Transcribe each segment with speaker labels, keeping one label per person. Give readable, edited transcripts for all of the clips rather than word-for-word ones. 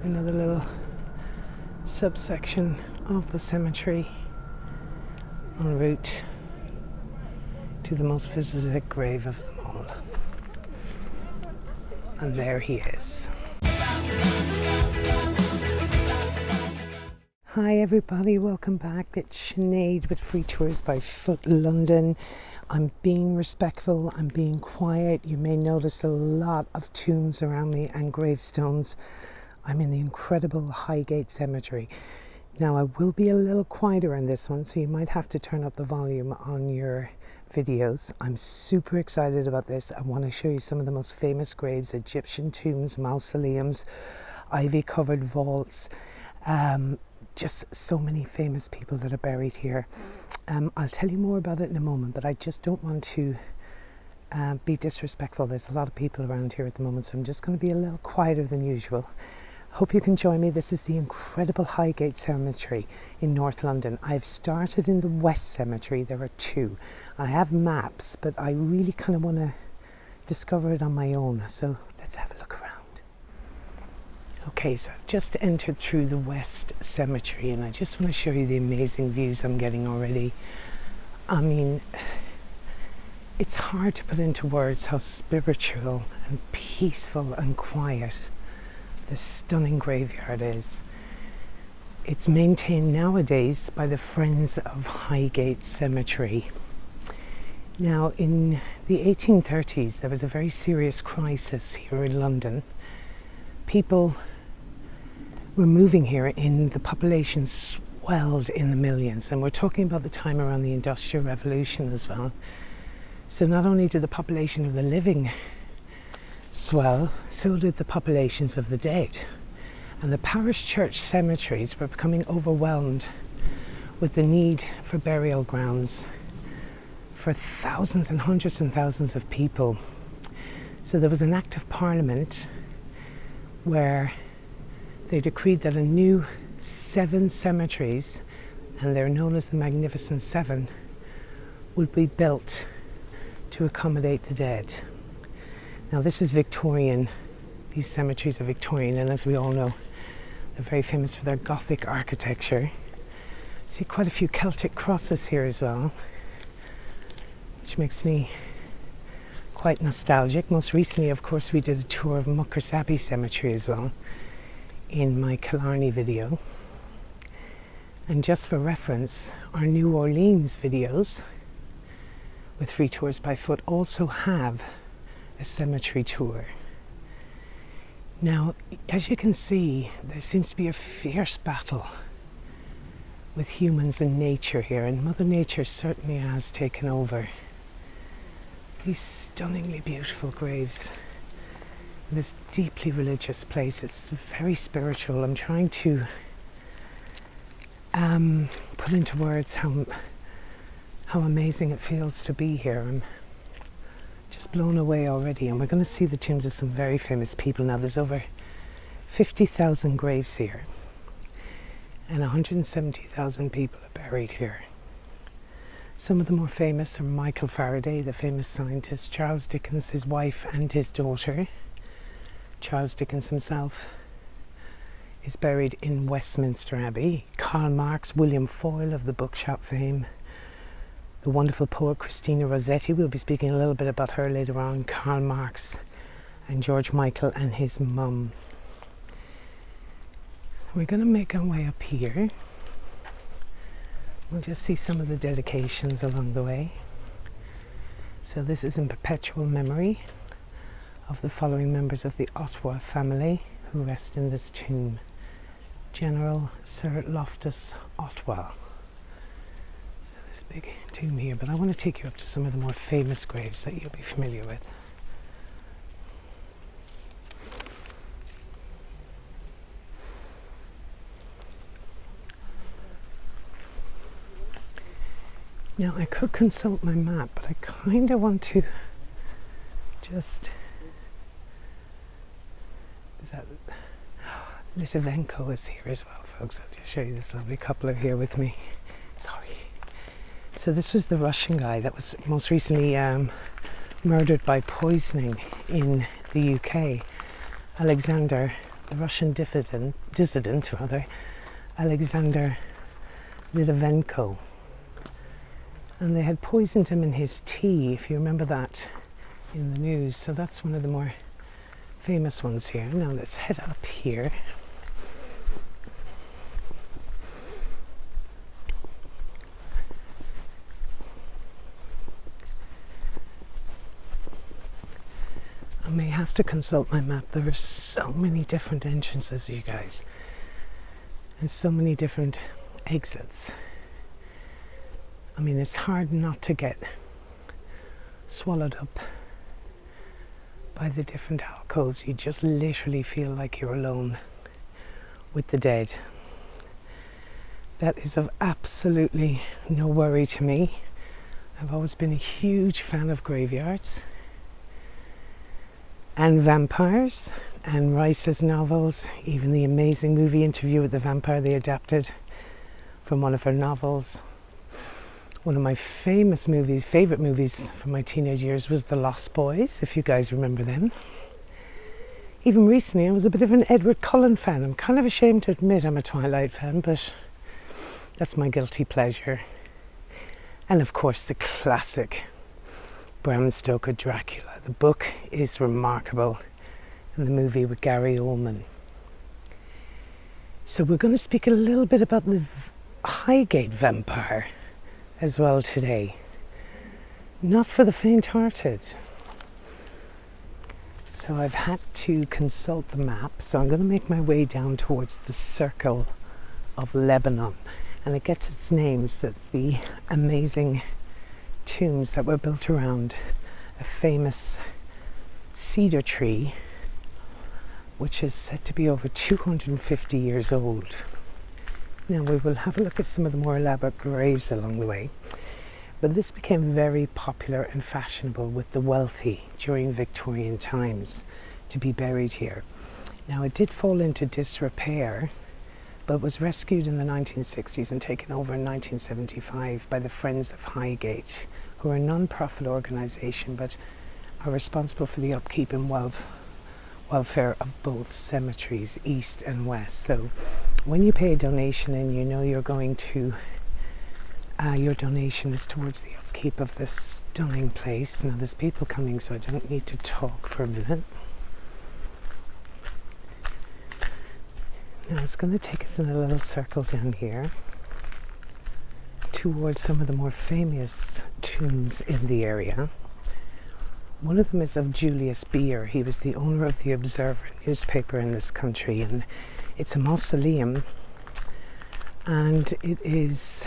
Speaker 1: Another little subsection of the cemetery en route to the most visited grave of them all. And there he is. Hi everybody, welcome back. It's Sinead with Free Tours by Foot London. I'm being respectful, I'm being quiet. You may notice a lot of tombs around me and gravestones. I'm in the incredible Highgate Cemetery. Now I will be a little quieter in this one, so you might have to turn up the volume on your videos. I'm super excited about this. I want to show you some of the most famous graves, Egyptian tombs, mausoleums, ivy covered vaults, just so many famous people that are buried here. I'll tell you more about it in a moment, but I just don't want to be disrespectful. There's a lot of people around here at the moment, so I'm just going to be a little quieter than usual. Hope you can join me. This is the incredible Highgate Cemetery in North London. I've started in the West Cemetery. There are two. I have maps, but I really kind of want to discover it on my own. So let's have a look around. Okay, so I've just entered through the West Cemetery and I just want to show you the amazing views I'm getting already. I mean, it's hard to put into words how spiritual and peaceful and quiet this stunning graveyard is. It's maintained nowadays by the Friends of Highgate Cemetery. Now, in the 1830s, there was a very serious crisis here in London. People were moving here and the population swelled in the millions. And we're talking about the time around the Industrial Revolution as well. So not only did the population of the living swell, so did the populations of the dead. And the parish church cemeteries were becoming overwhelmed with the need for burial grounds for thousands and hundreds and thousands of people. So there was an act of parliament where they decreed that a new 7 cemeteries, and they're known as the Magnificent Seven, would be built to accommodate the dead. Now this is Victorian. These cemeteries are Victorian, and as we all know, they're very famous for their Gothic architecture. See quite a few Celtic crosses here as well, which makes me quite nostalgic. Most recently, of course, we did a tour of Abbey Cemetery as well in my McLaren video. And just for reference, our New Orleans videos with Free Tours by Foot also have a cemetery tour. Now, as you can see, there seems to be a fierce battle with humans and nature here, and Mother Nature certainly has taken over. These stunningly beautiful graves in this deeply religious place. It's very spiritual. I'm trying to put into words how amazing it feels to be here. I'm just blown away already, and we're going to see the tombs of some very famous people. Now there's over 50,000 graves here and 170,000 people are buried here. Some of the more famous are Michael Faraday, the famous scientist, Charles Dickens, his wife and his daughter. Charles Dickens himself is buried in Westminster Abbey. Karl Marx, William Foyle of the bookshop fame, the wonderful poet Christina Rossetti. We'll be speaking a little bit about her later on. Karl Marx and George Michael and his mum. So we're going to make our way up here. We'll just see some of the dedications along the way. So this is in perpetual memory of the following members of the Ottawa family who rest in this tomb. General Sir Loftus Ottawa. So this big tomb here, but I want to take you up to some of the more famous graves that you'll be familiar with. Now I could consult my map, but I kind of want to just... Is that... Litvinenko is here as well, folks. I'll just show you this lovely couple are here with me. Sorry. So this was the Russian guy that was most recently murdered by poisoning in the UK. Alexander the Russian dissident, Alexander Litvinenko. And they had poisoned him in his tea, if you remember that in the news. So that's one of the more famous ones here. Now let's head up here. I may have to consult my map. There are so many different entrances, you guys, and so many different exits. I mean, it's hard not to get swallowed up by the different alcoves. You just literally feel like you're alone with the dead. That is of absolutely no worry to me. I've always been a huge fan of graveyards and vampires and Rice's novels, even the amazing movie Interview with the Vampire they adapted from one of her novels. One of my favorite movies from my teenage years was The Lost Boys, if you guys remember them. Even recently I was a bit of an Edward Cullen fan. I'm kind of ashamed to admit I'm a Twilight fan, but that's my guilty pleasure. And of course the classic Bram Stoker Dracula. The book is remarkable, and the movie with Gary Oldman. So we're going to speak a little bit about the Highgate Vampire as well today. Not for the faint-hearted. So I've had to consult the map, so I'm going to make my way down towards the Circle of Lebanon, and it gets its name, so it's the amazing tombs that were built around a famous cedar tree which is said to be over 250 years old. Now we will have a look at some of the more elaborate graves along the way, but this became very popular and fashionable with the wealthy during Victorian times to be buried here. Now it did fall into disrepair, but was rescued in the 1960s and taken over in 1975 by the Friends of Highgate, who are a non-profit organisation but are responsible for the upkeep and welfare of both cemeteries, east and west. So when you pay a donation and you know you're going to, your donation is towards the upkeep of this stunning place. Now there's people coming, so I don't need to talk for a minute. Now it's going to take us in a little circle down here towards some of the more famous tombs in the area. One of them is of Julius Beer. He was the owner of the Observer newspaper in this country, and it's a mausoleum, and it is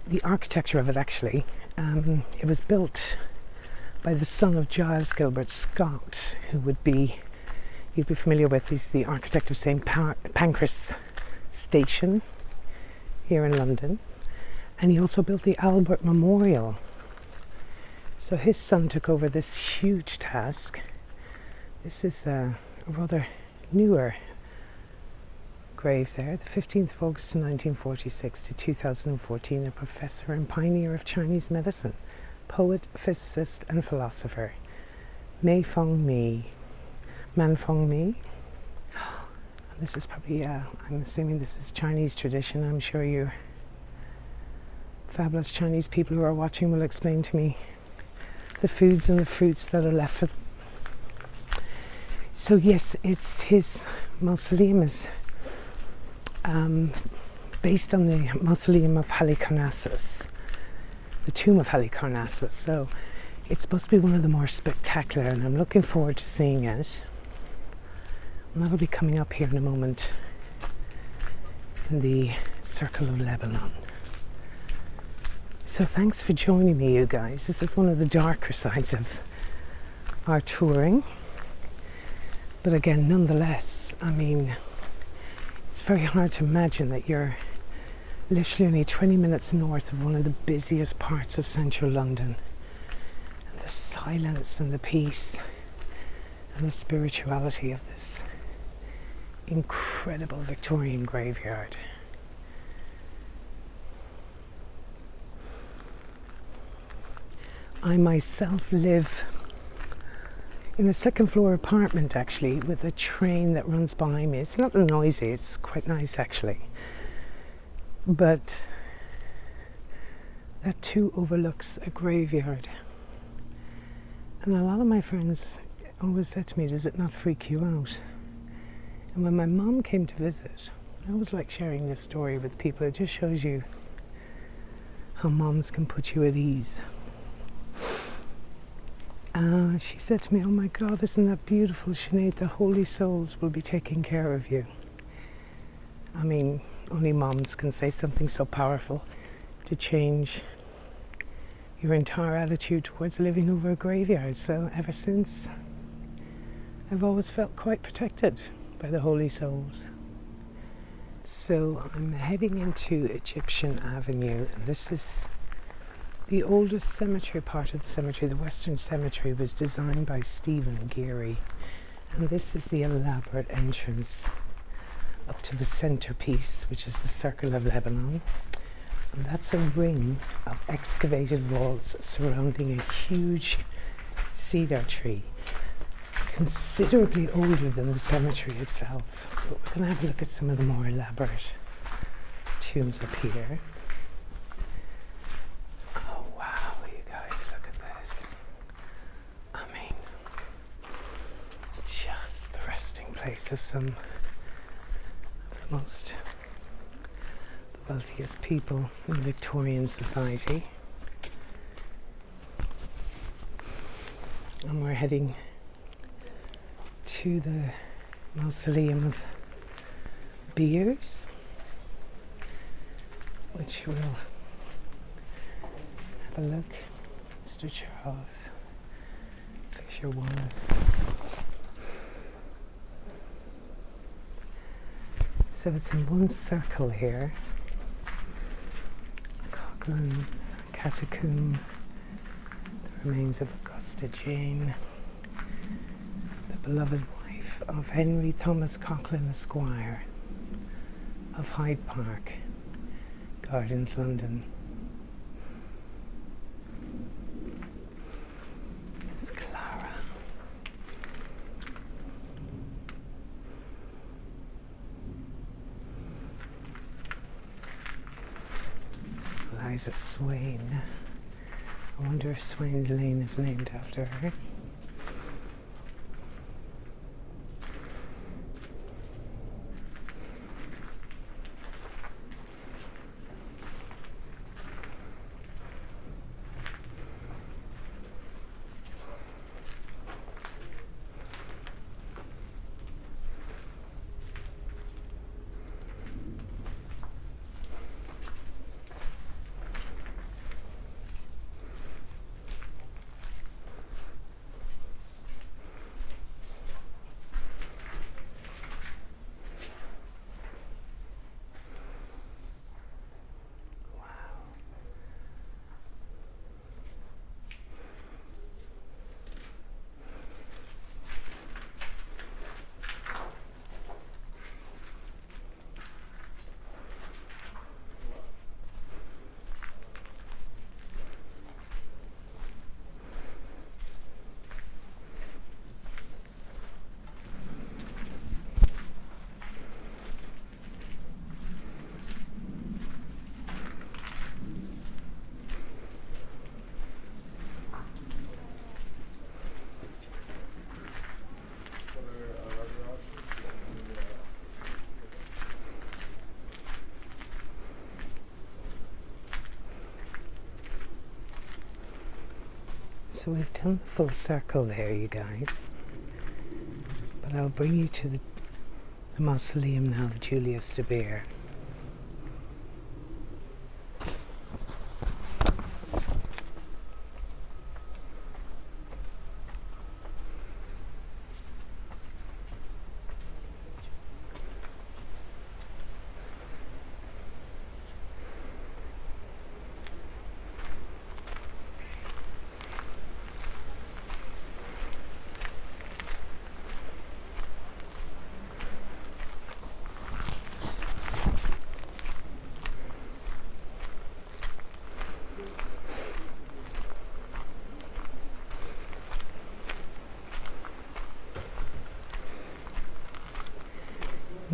Speaker 1: the architecture of it actually. It was built by the son of Giles Gilbert Scott, who would be, you'd be familiar with. He's the architect of St. Pancras Station here in London, and he also built the Albert Memorial. So his son took over this huge task. This is a rather newer grave there, the 15th of August 1946 to 2014, a professor and pioneer of Chinese medicine, poet, physicist and philosopher, Man Fong Mi. This is probably, I'm assuming this is Chinese tradition. I'm sure you fabulous Chinese people who are watching will explain to me the foods and the fruits that are left for them. So yes, it's his mausoleum is based on the mausoleum of Halicarnassus, the tomb of Halicarnassus. So it's supposed to be one of the more spectacular, and I'm looking forward to seeing it. And that'll be coming up here in a moment in the Circle of Lebanon. So thanks for joining me, you guys. This is one of the darker sides of our touring. But again, nonetheless, I mean, it's very hard to imagine that you're literally only 20 minutes north of one of the busiest parts of central London. And the silence and the peace and the spirituality of this incredible Victorian graveyard. I myself live in a second floor apartment actually, with a train that runs behind me. It's not noisy, it's quite nice actually. But that too overlooks a graveyard. And a lot of my friends always said to me, does it not freak you out? And when my mom came to visit, I always like sharing this story with people. It just shows you how moms can put you at ease. She said to me, oh my God, isn't that beautiful, Sinead? The holy souls will be taking care of you. I mean, only moms can say something so powerful to change your entire attitude towards living over a graveyard. So ever since, I've always felt quite protected by the holy souls. So I'm heading into Egyptian Avenue, and this is the oldest cemetery part of the cemetery. The Western Cemetery was designed by Stephen Geary, and this is the elaborate entrance up to the centerpiece, which is the Circle of Lebanon. And that's a ring of excavated vaults surrounding a huge cedar tree, considerably older than the cemetery itself. But we're going to have a look at some of the more elaborate tombs up here. Oh wow, you guys, look at this. I mean, just the resting place of some of the most wealthiest people in Victorian society. And we're heading to the mausoleum of beers, which we'll have a look. Mr. Charles Fisher Wallace. So it's in one circle here. Coughlan's catacomb, the remains of Augusta Jane, the beloved wife of Henry Thomas Coughlin Esquire of Hyde Park Gardens, London. It's Clara. Eliza Swain. I wonder if Swain's Lane is named after her. So we've done the full circle there, you guys. But I'll bring you to the mausoleum now of Julius de Beer.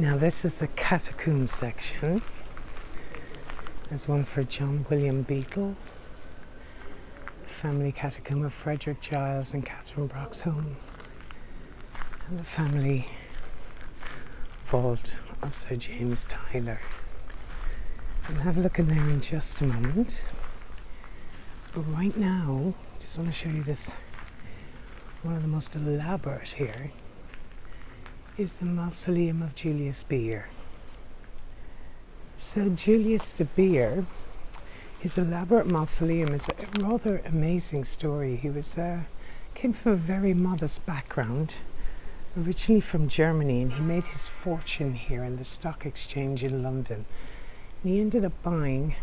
Speaker 1: Now this is the catacombs section. There's one for John William Beetle, family catacomb of Frederick Giles and Catherine Broxholm, and the family vault of Sir James Tyler. We'll have a look in there in just a moment. But right now, just want to show you this. One of the most elaborate here is the mausoleum of Julius Beer. So Julius de Beer, his elaborate mausoleum is a rather amazing story. He was came from a very modest background, originally from Germany, and he made his fortune here in the stock exchange in London. And he ended up buying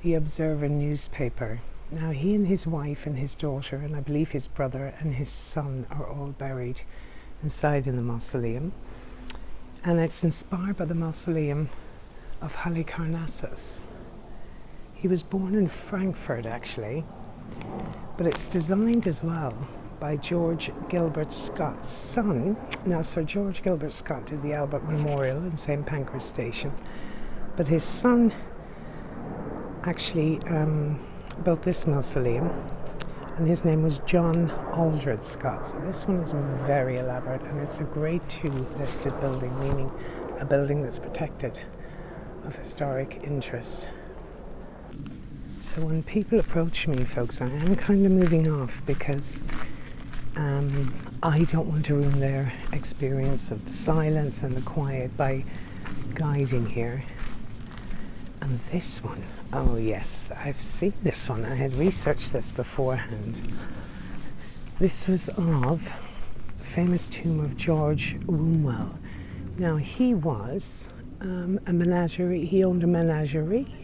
Speaker 1: the Observer newspaper. Now he and his wife and his daughter, and I believe his brother and his son, are all buried inside in the mausoleum. And it's inspired by the mausoleum of Halicarnassus. He was born in Frankfurt actually, but it's designed as well by George Gilbert Scott's son. Now Sir George Gilbert Scott did the Albert Memorial in St Pancras Station, but his son actually built this mausoleum, and his name was John Aldred Scott. So this one is very elaborate, and it's a grade 2 listed building, meaning a building that's protected of historic interest. So when people approach me, folks, I am kind of moving off because I don't want to ruin their experience of the silence and the quiet by guiding here. And this one, oh yes, I've seen this one. I had researched this beforehand. This was of the famous tomb of George Wombwell. Now he was a menagerie. He owned a menagerie,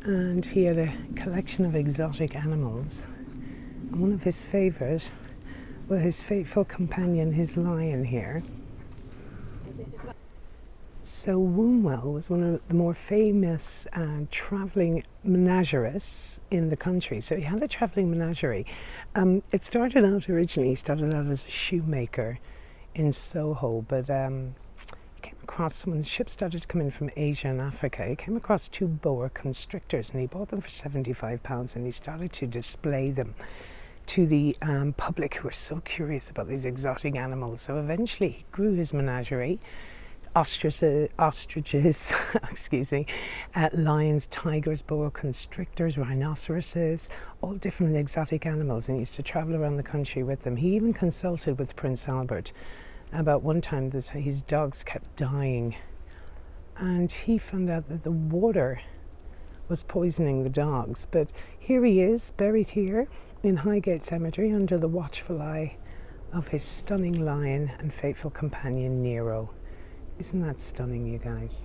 Speaker 1: and he had a collection of exotic animals. And one of his favourite was his faithful companion, his lion here. So Wombwell was one of the more famous travelling menagerists in the country. So he had a travelling menagerie. It started out originally, he started out as a shoemaker in Soho, but came across, when the ships started to come in from Asia and Africa, he came across 2 boa constrictors, and he bought them for £75, and he started to display them to the public who were so curious about these exotic animals. So eventually he grew his menagerie. Ostriches, excuse me, lions, tigers, boa constrictors, rhinoceroses, all different exotic animals, and he used to travel around the country with them. He even consulted with Prince Albert about one time that his dogs kept dying, and he found out that the water was poisoning the dogs. But here he is, buried here in Highgate Cemetery under the watchful eye of his stunning lion and faithful companion Nero. Isn't that stunning, you guys?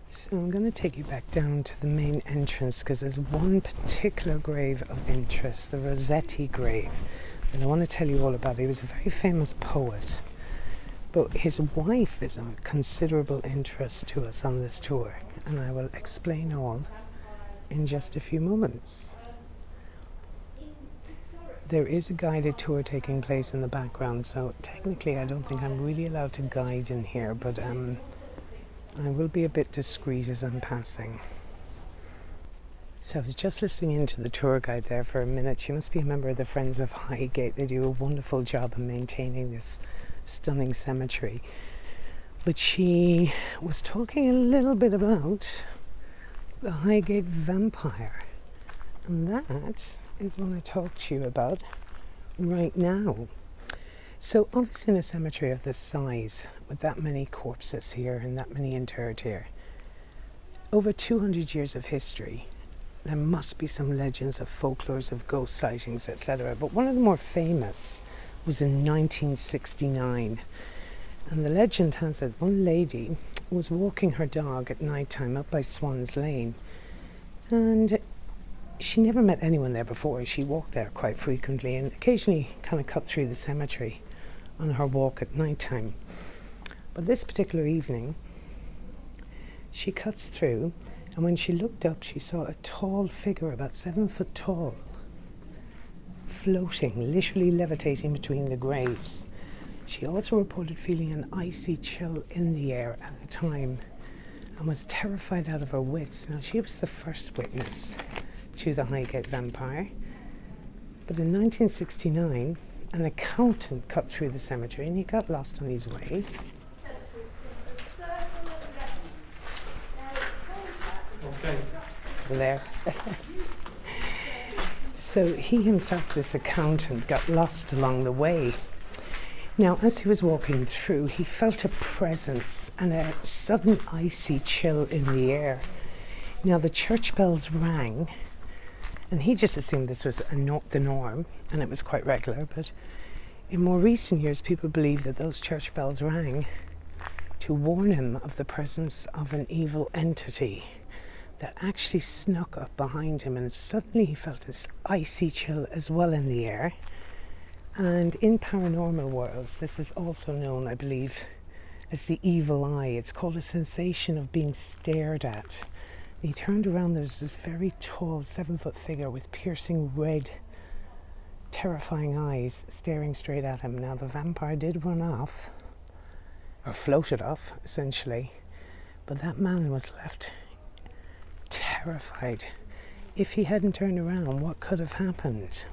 Speaker 1: So I'm going to take you back down to the main entrance, because there's one particular grave of interest, the Rossetti grave, and I want to tell you all about it. He was a very famous poet, but his wife is of considerable interest to us on this tour, and I will explain all in just a few moments. There is a guided tour taking place in the background, so technically I don't think I'm really allowed to guide in here, but I will be a bit discreet as I'm passing. So I was just listening into the tour guide there for a minute. She must be a member of the Friends of Highgate. They do a wonderful job of maintaining this stunning cemetery. But she was talking a little bit about the Highgate Vampire, and that is what I talk to you about right now. So obviously in a cemetery of this size, with that many corpses here and that many interred here, over 200 years of history, there must be some legends of folklores of ghost sightings, etc. But one of the more famous was in 1969, and the legend has it one lady was walking her dog at night time up by Swan's Lane, and she never met anyone there before. She walked there quite frequently and occasionally kind of cut through the cemetery on her walk at night time. But this particular evening, she cuts through, and when she looked up, she saw a tall figure, about 7 foot tall, floating, literally levitating between the graves. She also reported feeling an icy chill in the air at the time and was terrified out of her wits. Now, she was the first witness to the Highgate Vampire, but in 1969, an accountant cut through the cemetery and he got lost on his way.
Speaker 2: Okay.
Speaker 1: There. So he himself, this accountant, got lost along the way. Now, as he was walking through, he felt a presence and a sudden icy chill in the air. Now, the church bells rang, and he just assumed this was the norm, and it was quite regular, but in more recent years, people believe that those church bells rang to warn him of the presence of an evil entity that actually snuck up behind him, and suddenly he felt this icy chill as well in the air. And in paranormal worlds, this is also known, I believe, as the evil eye. It's called a sensation of being stared at. He turned around, there's this very tall 7-foot figure with piercing red, terrifying eyes staring straight at him. Now, the vampire did run off, or floated off, essentially, but that man was left terrified. If he hadn't turned around, what could have happened?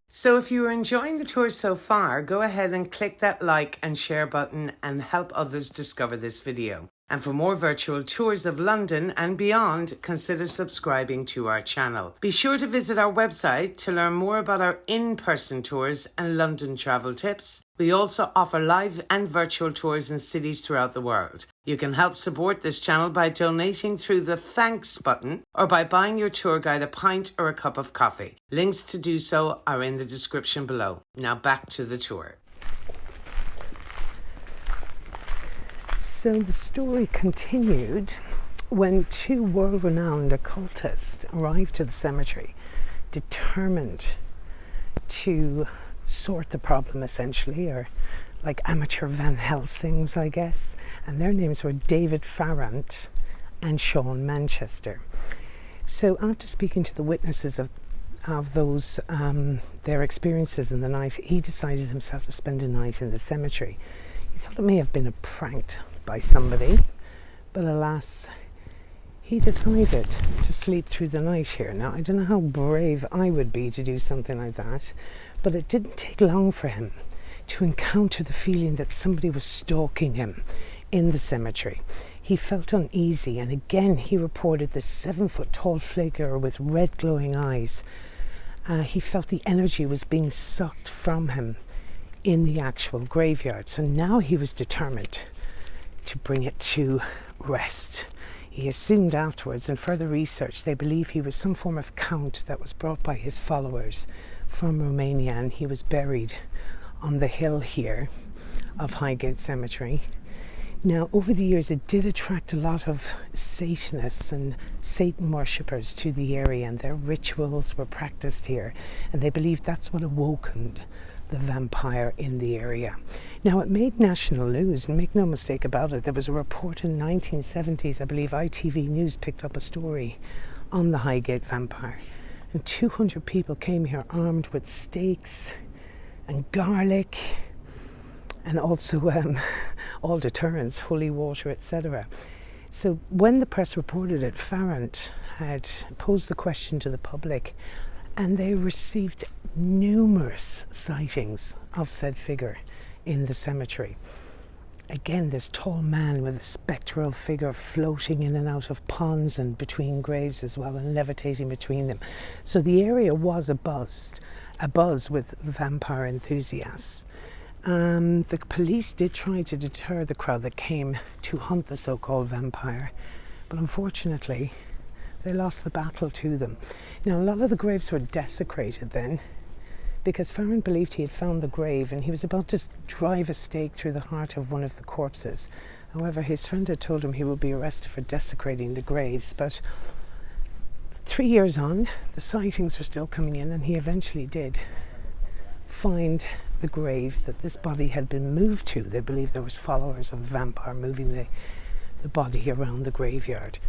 Speaker 1: So if you are enjoying the tour so far, go ahead and click that like and share button and help others discover this video. And for more virtual tours of London and beyond, consider subscribing to our channel. Be sure to visit our website to learn more about our in-person tours and London travel tips. We also offer live and virtual tours in cities throughout the world. You can help support this channel by donating through the thanks button or by buying your tour guide a pint or a cup of coffee. Links to do so are in the description below. Now back to the tour. So the story continued when two world-renowned occultists arrived to the cemetery, determined to sort the problem, essentially, or like amateur Van Helsings, I guess. And their names were David Farrant and Sean Manchester. So after speaking to the witnesses of those their experiences in the night, he decided himself to spend a night in the cemetery. He thought it may have been a prank by somebody, but alas, he decided to sleep through the night here. Now, I don't know how brave I would be to do something like that, but it didn't take long for him to encounter the feeling that somebody was stalking him in the cemetery. He felt uneasy, and again he reported this 7-foot tall figure with red glowing eyes. He felt the energy was being sucked from him in the actual graveyard. So now he was determined to bring it to rest. He assumed afterwards, in further research, they believe he was some form of count that was brought by his followers from Romania, and he was buried on the hill here of Highgate Cemetery. Now, over the years, it did attract a lot of Satanists and Satan worshippers to the area, and their rituals were practiced here, and they believed that's what awokened the vampire in the area. Now, it made national news, and make no mistake about it, there was a report in the 1970s, I believe ITV News picked up a story on the Highgate Vampire, and 200 people came here armed with stakes and garlic, and also all deterrents, holy water, etc. So when the press reported it, Farrant had posed the question to the public, and they received numerous sightings of said figure in the cemetery. Again, this tall man with a spectral figure floating in and out of ponds and between graves as well, and levitating between them. So the area was a buzz with vampire enthusiasts. The police did try to deter the crowd that came to hunt the so-called vampire, but unfortunately they lost the battle to them. Now, a lot of the graves were desecrated then, because Farrant believed he had found the grave and he was about to drive a stake through the heart of one of the corpses. However, his friend had told him he would be arrested for desecrating the graves, but 3 years on, the sightings were still coming in, and he eventually did find the grave that this body had been moved to. They believed there was followers of the vampire moving the body around the graveyard.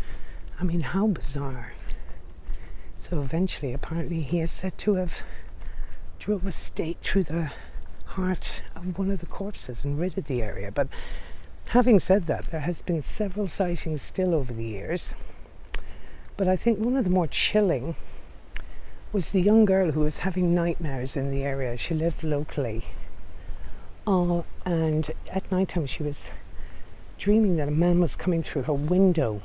Speaker 1: I mean, how bizarre. So eventually, apparently, he is said to have drove a stake through the heart of one of the corpses and ridded the area. But having said that, there has been several sightings still over the years. But I think one of the more chilling was the young girl who was having nightmares in the area. She lived locally. And at night time she was dreaming that a man was coming through her window.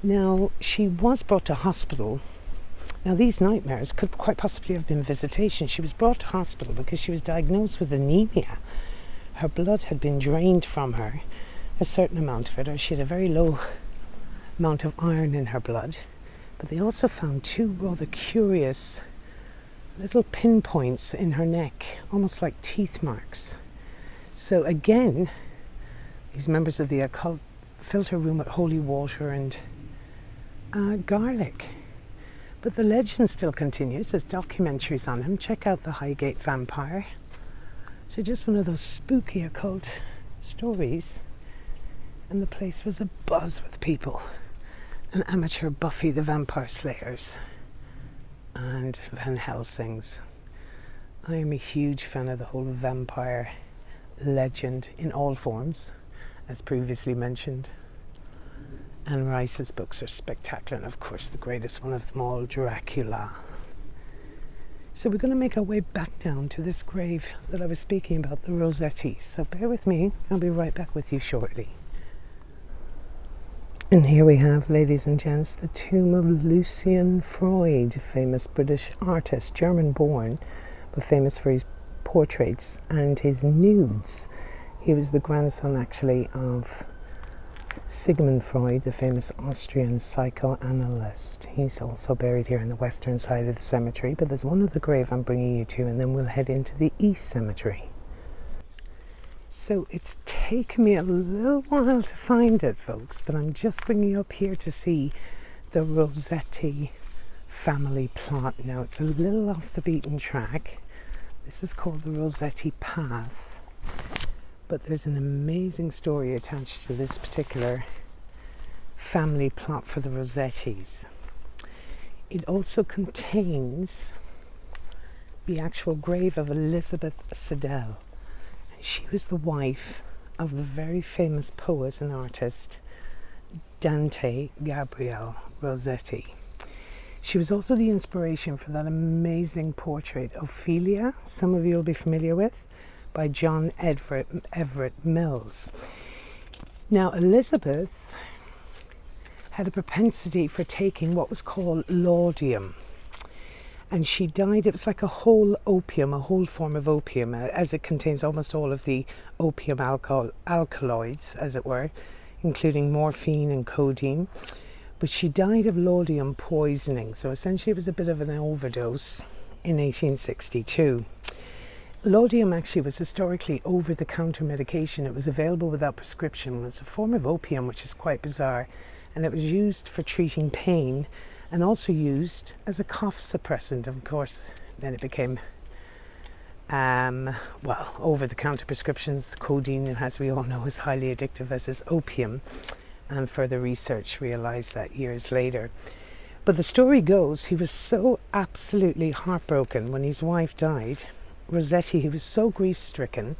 Speaker 1: Now, she was brought to hospital. Now, these nightmares could quite possibly have been visitation. She was brought to hospital because she was diagnosed with anemia. Her blood had been drained from her, a certain amount of it, or she had a very low amount of iron in her blood. But they also found two rather curious little pinpoints in her neck, almost like teeth marks. So again, these members of the occult filled her room with holy water and garlic. But the legend still continues. There's documentaries on him. Check out the Highgate Vampire. So just one of those spooky occult stories. And the place was abuzz with people. And amateur Buffy the Vampire Slayers. And Van Helsings. I am a huge fan of the whole vampire legend in all forms, as previously mentioned. And Rice's books are spectacular, and of course the greatest one of them all, Dracula. So we're going to make our way back down to this grave that I was speaking about, the Rossetti. So bear with me, I'll be right back with you shortly. And here we have, ladies and gents, the tomb of Lucian Freud, famous British artist, German born, but famous for his portraits and his nudes. He was the grandson actually of Sigmund Freud, the famous Austrian psychoanalyst. He's also buried here in the western side of the cemetery, but there's one other grave I'm bringing you to, and then we'll head into the east cemetery. So it's taken me a little while to find it, folks, but I'm just bringing you up here to see the Rossetti family plot. Now, it's a little off the beaten track. This is called the Rossetti Path, but there's an amazing story attached to this particular family plot for the Rossettis. It also contains the actual grave of Elizabeth Siddell. She was the wife of the very famous poet and artist Dante Gabriel Rossetti. She was also the inspiration for that amazing portrait, Ophelia, some of you will be familiar with, by John Everett Mills. Now, Elizabeth had a propensity for taking what was called laudanum. And she died, it was like a whole form of opium, as it contains almost all of the opium alkaloids, as it were, including morphine and codeine. But she died of laudanum poisoning, so essentially it was a bit of an overdose in 1862. Laudanum actually was historically over-the-counter medication. It was available without prescription. It's a form of opium, which is quite bizarre, and it was used for treating pain, and also used as a cough suppressant. Of course, then it became, over-the-counter prescriptions. Codeine, as we all know, is highly addictive, as is opium, and further research realized that years later. But the story goes, he was so absolutely heartbroken when his wife died. Rossetti, he was so grief-stricken,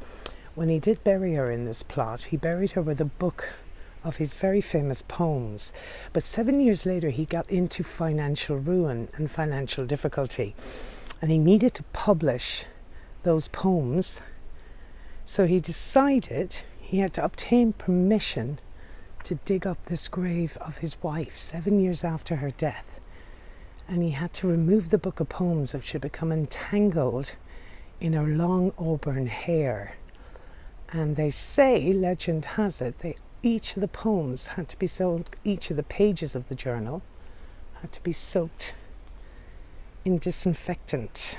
Speaker 1: when he did bury her in this plot, he buried her with a book of his very famous poems. But 7 years later, he got into financial ruin and financial difficulty, and he needed to publish those poems. So he decided he had to obtain permission to dig up this grave of his wife 7 years after her death. And he had to remove the book of poems, which had become entangled in her long auburn hair. And they say, legend has it, each of the poems had to be soaked, each of the pages of the journal had to be soaked in disinfectant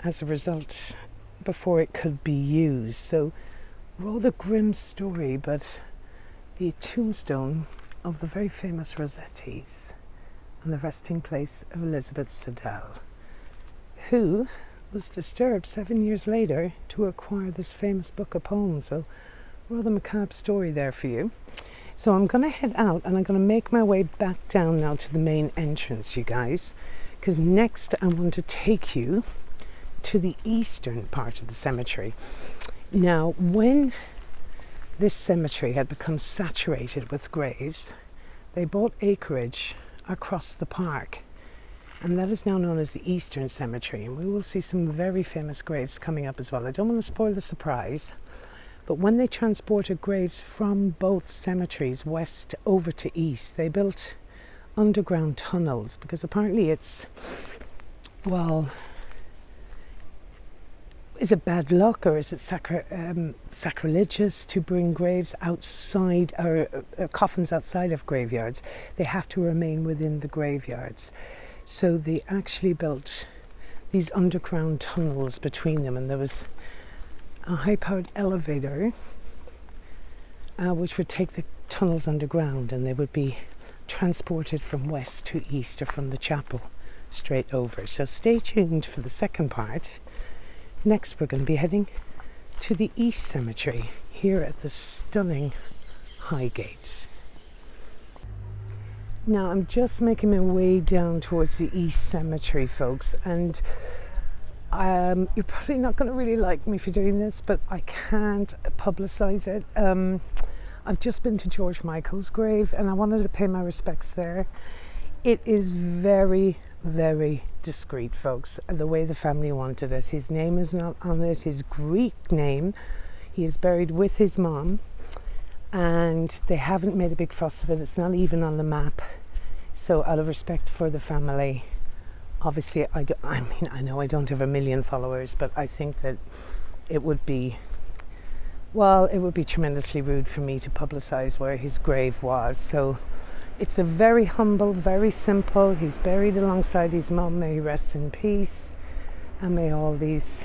Speaker 1: as a result before it could be used. So, rather grim story, but the tombstone of the very famous Rossettis and the resting place of Elizabeth Siddell, who was disturbed 7 years later to acquire this famous book of poems. So, rather macabre story there for you. So I'm going to head out and I'm going to make my way back down now to the main entrance, you guys, because next I want to take you to the eastern part of the cemetery. Now, when this cemetery had become saturated with graves, they bought acreage across the park, and that is now known as the Eastern Cemetery, and we will see some very famous graves coming up as well. I don't want to spoil the surprise, but when they transported graves from both cemeteries, west over to east, they built underground tunnels, because apparently it's, well, is it bad luck or is it sacrilegious to bring graves outside, or coffins outside of graveyards? They have to remain within the graveyards. So they actually built these underground tunnels between them, and there was a high-powered elevator which would take the tunnels underground, and they would be transported from west to east, or from the chapel straight over. So stay tuned for the second part. Next we're going to be heading to the East Cemetery here at the stunning Highgate. Now I'm just making my way down towards the East Cemetery, folks, and you're probably not going to really like me for doing this, but I can't publicise it. I've just been to George Michael's grave, and I wanted to pay my respects there. It is very, very discreet, folks, the way the family wanted it. His name is not on it, his Greek name. He is buried with his mom, and they haven't made a big fuss of it. It's not even on the map. So out of respect for the family, obviously I know I don't have 1 million followers, but I think that it would be tremendously rude for me to publicise where his grave was. So it's a very humble, very simple. He's buried alongside his mum. May he rest in peace, and may all these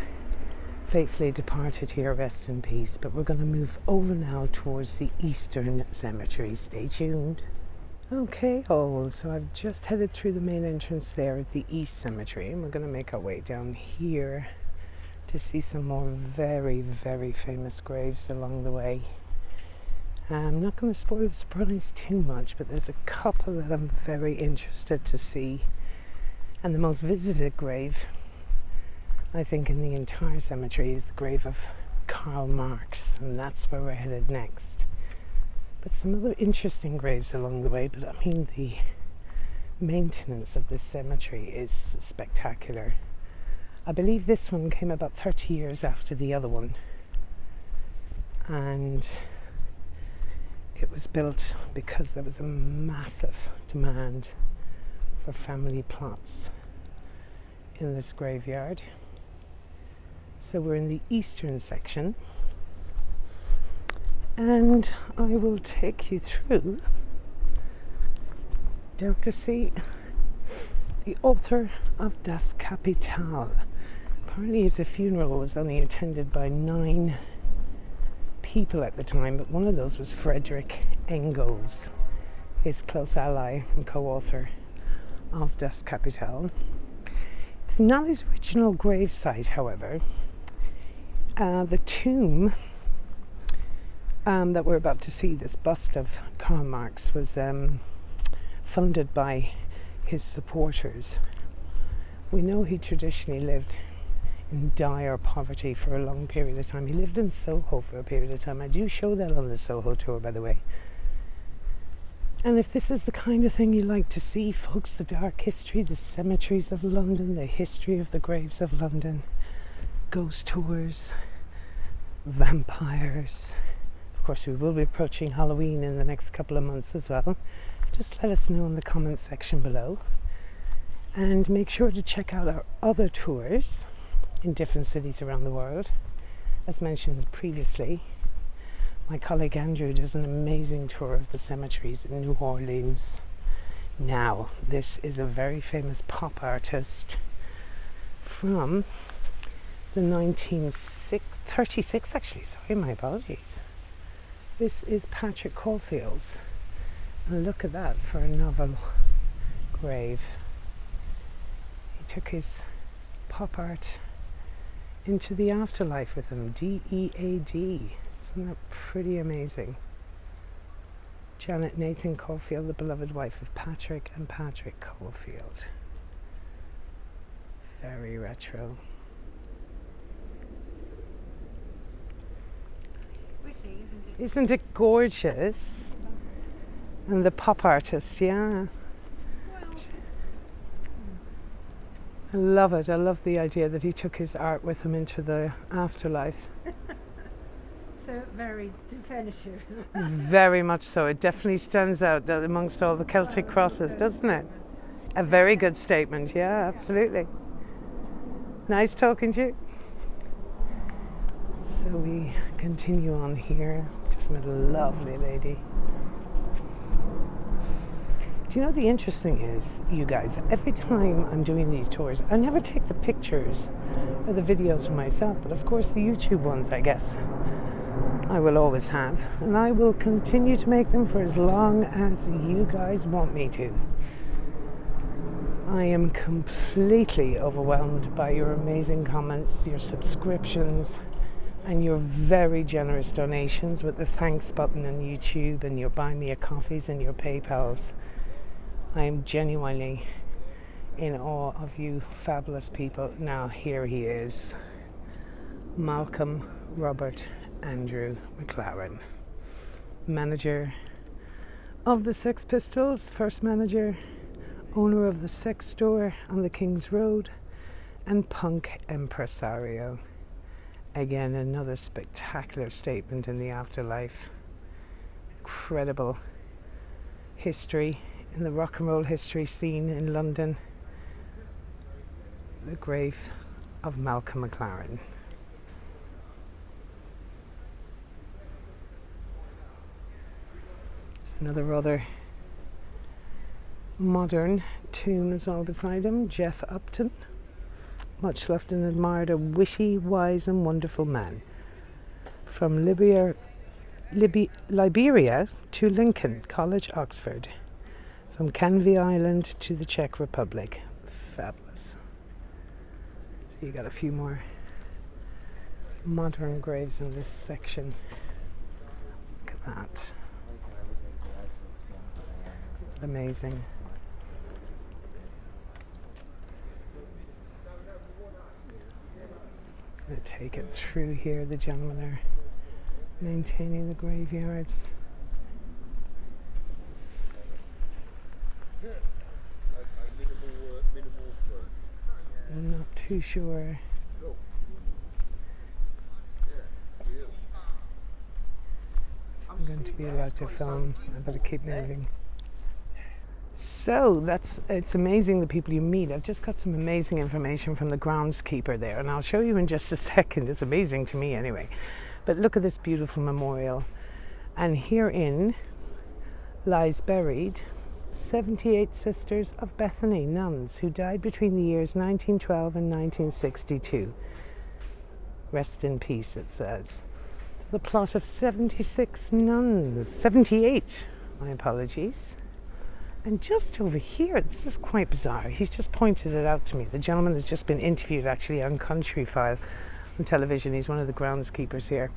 Speaker 1: faithfully departed here rest in peace. But we're going to move over now towards the Eastern Cemetery. Stay tuned. Okay, so I've just headed through the main entrance there at the East Cemetery, and we're going to make our way down here to see some more very, very famous graves along the way. I'm not going to spoil the surprise too much, but there's a couple that I'm very interested to see. And the most visited grave, I think, in the entire cemetery is the grave of Karl Marx, and that's where we're headed next. But some other interesting graves along the way, but I mean the maintenance of this cemetery is spectacular. I believe this one came about 30 years after the other one, and it was built because there was a massive demand for family plots in this graveyard. So we're in the eastern section, and I will take you through down to see the author of Das Kapital. Apparently his funeral was only attended by 9 people at the time, but one of those was Friedrich Engels, his close ally and co-author of Das Kapital. It's not his original gravesite, however. The tomb that we're about to see, this bust of Karl Marx, was funded by his supporters. We know he traditionally lived in dire poverty for a long period of time. He lived in Soho for a period of time. I do show that on the Soho tour, by the way. And if this is the kind of thing you like to see, folks, the dark history, the cemeteries of London, the history of the graves of London, ghost tours, vampires. Of course, we will be approaching Halloween in the next couple of months as well. Just let us know in the comments section below. And make sure to check out our other tours in different cities around the world. As mentioned previously, my colleague Andrew does an amazing tour of the cemeteries in New Orleans. Now, this is a very famous pop artist from the 1936, actually, sorry, my apologies. This is Patrick Caulfield's, and look at that for a novel grave. He took his pop art into the afterlife with him, D-E-A-D. Isn't that pretty amazing? Janet Nathan Caulfield, the beloved wife of Patrick and Patrick Caulfield. Very retro. Isn't it gorgeous? And the pop artist, yeah. I love it. I love the idea that he took his art with him into the afterlife.
Speaker 2: So very definitive.
Speaker 1: Very much so. It definitely stands out amongst all the Celtic crosses, doesn't it? A very good statement, yeah, absolutely. Nice talking to you. So we continue on here. Just met a lovely lady. Do you know the interesting is, you guys, every time I'm doing these tours, I never take the pictures or the videos for myself, but of course the YouTube ones, I guess, I will always have. And I will continue to make them for as long as you guys want me to. I am completely overwhelmed by your amazing comments, your subscriptions, and your very generous donations with the thanks button on YouTube and your buy me a coffees and your PayPals. I am genuinely in awe of you fabulous people. Now here he is, Malcolm Robert Andrew McLaren, manager of the Sex Pistols, first manager, owner of the sex store on the King's Road, and punk impresario. Again, another spectacular statement in the afterlife. Incredible history in the rock and roll history scene in London. The grave of Malcolm McLaren. There's another rather modern tomb as well beside him. Jeff Upton, much loved and admired, a witty, wise and wonderful man. From Liberia to Lincoln College, Oxford. From Canvey Island to the Czech Republic. Fabulous. So you got a few more modern graves in this section. Look at that. Amazing. I'm going to take it through here. The gentlemen are maintaining the graveyards. I'm not too sure. I'm going to be allowed to film. I better keep moving. So it's amazing the people you meet. I've just got some amazing information from the groundskeeper there, and I'll show you in just a second. It's amazing to me anyway. But look at this beautiful memorial. And herein lies buried 78 sisters of Bethany, nuns, who died between the years 1912 and 1962. Rest in peace, it says. The plot of 78, my apologies. And just over here, this is quite bizarre. He's just pointed it out to me. The gentleman has just been interviewed actually on Country File on television. He's one of the groundskeepers here.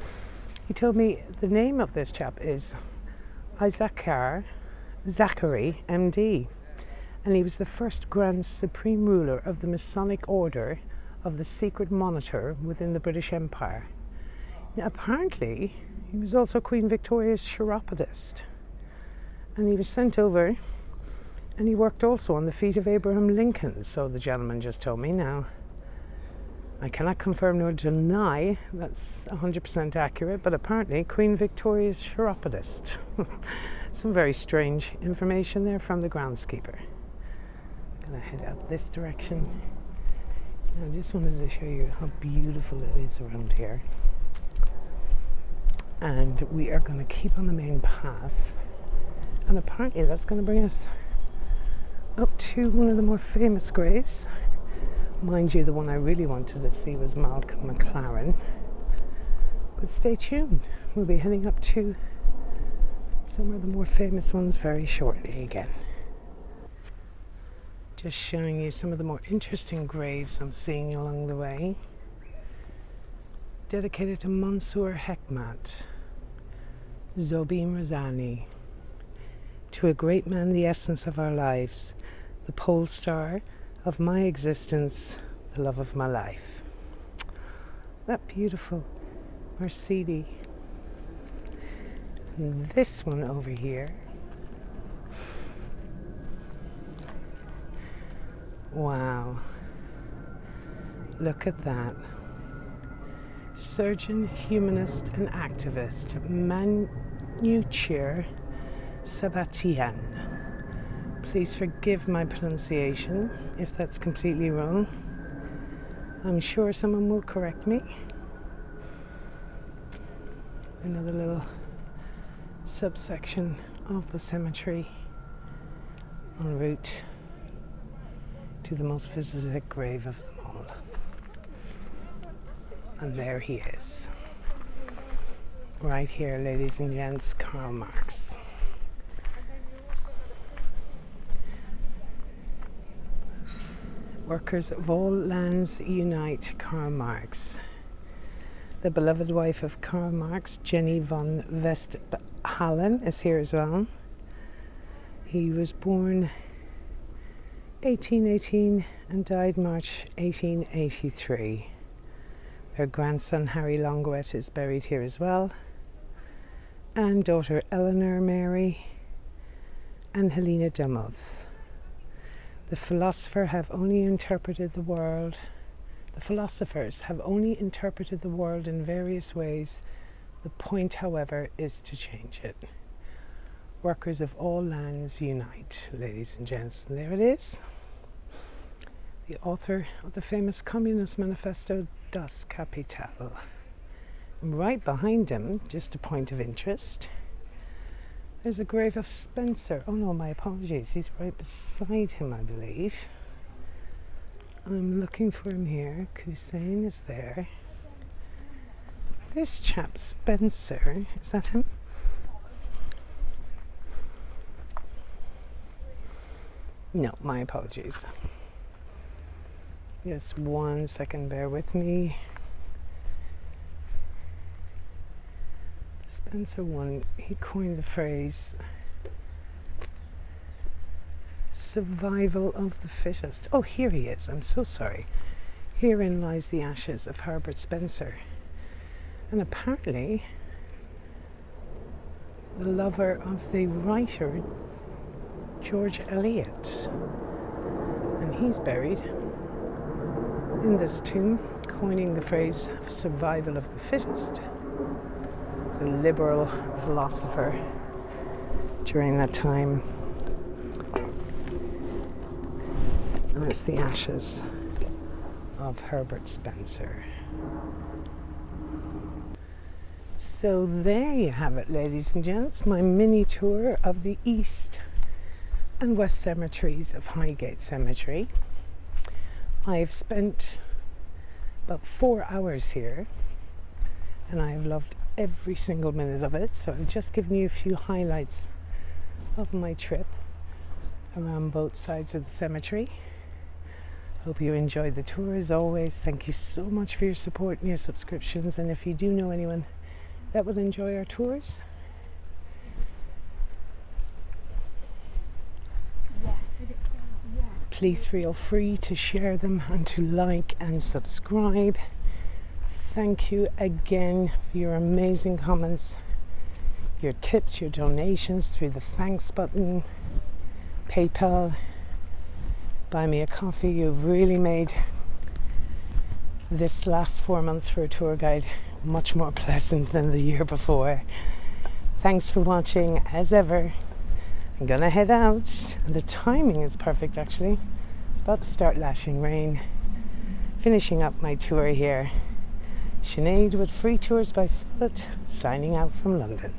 Speaker 1: He told me the name of this chap is Zachary, MD. And he was the first Grand Supreme Ruler of the Masonic Order of the Secret Monitor within the British Empire. Now, apparently, he was also Queen Victoria's chiropodist. And he was sent over, and he worked also on the feet of Abraham Lincoln, so the gentleman just told me. Now, I cannot confirm nor deny that's 100% accurate, but apparently Queen Victoria's chiropodist. Some very strange information there from the groundskeeper. I'm going to head out this direction. I just wanted to show you how beautiful it is around here. And we are going to keep on the main path. And apparently that's going to bring us up to one of the more famous graves. Mind you, the one I really wanted to see was Malcolm McLaren. But stay tuned. We'll be heading up to some of the more famous ones very shortly again. Just showing you some of the more interesting graves I'm seeing along the way. Dedicated to Mansour Hekmat, Zobim Razani. To a great man, the essence of our lives, the pole star of my existence, the love of my life. That beautiful Mercedes. And this one over here. Wow. Look at that. Surgeon, humanist and activist Manuchir Sabatian. Please forgive my pronunciation if that's completely wrong. I'm sure someone will correct me. Another little subsection of the cemetery en route to the most visited grave of them all. And there he is. Right here, ladies and gents, Karl Marx. Workers of all lands unite, Karl Marx. The beloved wife of Karl Marx, Jenny von Westphalen, is here as well. He was born 1818 and died March 1883. Their grandson Harry Longuet is buried here as well, and daughter Eleanor Mary and Helena Dumoth. The philosophers have only interpreted the world in various ways. The point, however, is to change it. Workers of all lands unite, ladies and gents. And there it is. The author of the famous Communist Manifesto, Das Kapital. And right behind him, just a point of interest, there's a grave of Spencer. Oh no, my apologies. He's right beside him, I believe. I'm looking for him here. Hussein is there. This chap, Spencer, is that him? No, my apologies. Just 1 second, bear with me. Spencer one, he coined the phrase survival of the fittest. Oh, here he is. I'm so sorry. Herein lies the ashes of Herbert Spencer. And apparently the lover of the writer George Elliot. And he's buried in this tomb, coining the phrase survival of the fittest. He's a liberal philosopher during that time. And it's the ashes of Herbert Spencer. So there you have it, ladies and gents, my mini tour of the East and West cemeteries of Highgate Cemetery. I've spent about 4 hours here and I have loved every single minute of it, so I've just given you a few highlights of my trip around both sides of the cemetery. Hope you enjoyed the tour as always. Thank you so much for your support and your subscriptions, and if you do know anyone that would enjoy our tours, please feel free to share them and to like and subscribe. Thank you again for your amazing comments, your tips, your donations through the thanks button, PayPal, buy me a coffee. You've really made this last 4 months for a tour guide much more pleasant than the year before. Thanks for watching. As ever, I'm gonna head out, and the timing is perfect actually. It's about to start lashing rain. Finishing up my tour here. Sinead with Free Tours by Foot, signing out from London.